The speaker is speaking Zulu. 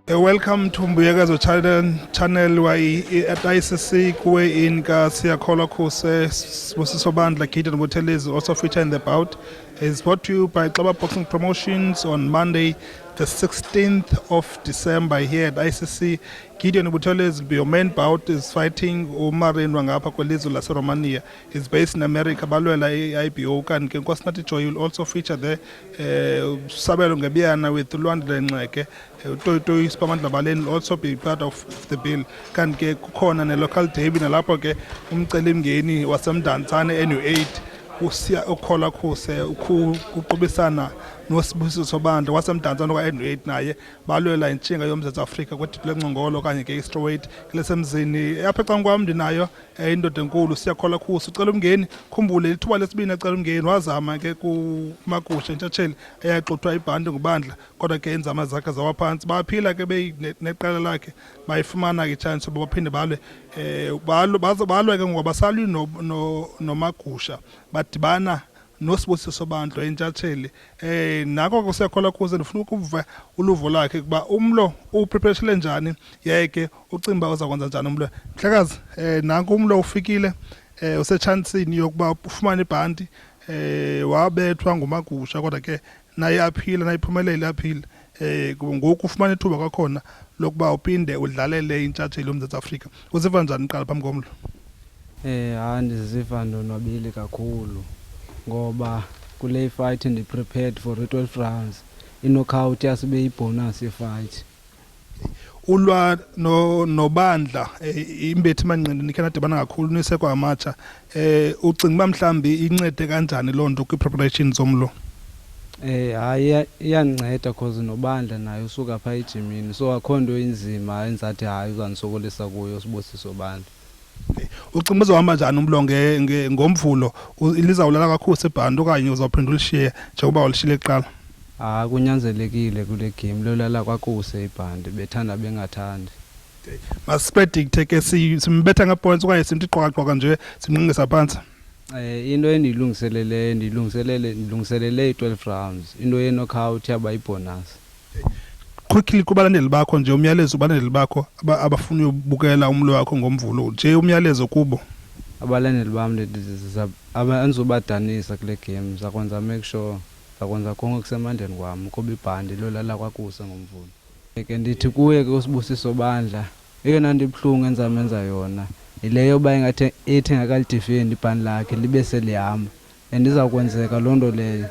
Welcome to Mbuyekezo channel at ICC kuwe in ka Siyakholwa Khuse Sibusiso Bandla Gideon Buthelezi also feature in the bout is brought to you by Xaba Boxing Promotions on Monday the 16th of December here at ICC. Gideon Buthelezi will be your main bout, is fighting Umarin Wangapa kwelizwe lase Romania. He's based in America, balwela IBO kanti Nkosinathi Joy will also feature there. Sabelo Ngebiyana with Lwandle Nxeke. Toy Spamandla Balen will also be part of the bill. Kanti kukhona ne local derby nalapho ke umcelimngeni wasemdantsane NU8 usiya ukholwa khuse ukuqubisana noSibusiso Bandla wasemdantsane kwa-NU8 naye balwela intshinga yoMzantsi Afrika kwediphu lencongolo okanye ke i-strawweight lesemzini. Apha ecam kwam ndinayo indoda enkulu Siyakholwa Khuse. Ucela umngeni, khumbule ithuba lesibini ecela umngeni wazama ke kuMagusha intshatsheli eyaxuthwa ibhanti nguBandla kodwa ke iinzama zakhe zawaphantsi. Baphila ke neqela lakhe bayifumana ke itshansi uba baphinde balwe balwe ke ngoba basalwi noMagusha badibana noSibusiso Bandla intshatsheli. Nako ke Siyakholwa Khuse ndifuna ukuva uluvo lakhe kuba umlo upreparatiole njani yaye ke ucimba uzakwenza njani umlo. Mhlekazi, nanku umlo ufikile usechansini yokuba ufumane ibhanti wabethwa nguMagusha kodwa ke naye aphila nayiphumelele aphila. Ngoku ufumana ithuba kwakhona lokuba uphinde udlalele intshatsheli yoMzantsi Afrika. Uziva njani uqala phambi komlo? Ndiziva ndonwabile kakhulu ngoba kule fight ndi-prepared for 12 rounds. I-knockout yasibe ibonus ye-fight. Ulwa noBandla imbethi manqindi nikhe nadibana kakhulu nisekwa amatsha. Ucinga uba mhlawumbi incede kanjani loo nto kwi-preparation zomlo? Iyanceda cause noBandla naye usuka phaa ejimini, so akho nto inzima enzathi uzandisokolisa kuyo Sibusiso Bandla. Ucinga uzohamba njani umlo ngomvulo? Lizawulala kakhulu sebhanti okanye uzawuphinda ulishiye njengoba ulishiyile kuqala? Kunyanzelekile kule game lolala kwakuse ibhanti, bethanda bengathandi. Masipredicte ke simbetha ngepoints okanye simthi qoqaqoqa nje simnqingisa phansi. Into ndilungiselele 12 rounds. Into ye-knockout yaba ibonus. Quickly kubalandeli bakho nje umyalezo kubalandeli bakho abafuna uyobukela umlo wakho ngomvulo nje umyalezo kubo. Abalandeli bam andizobadanisa kule game, zakwenza make sure zakwenza konke kusemandleni kwam kuba ibhandi lolala kwakuse ngomvulo. Ke ndithi kuye ke uSibusiso Bandla eyona nto ibuhlungu enzamenza yona yileyo yoba ingathi ethi ngakalidefendi ibhandi lakhe libe selihamba and izawukwenzeka loo nto leyo.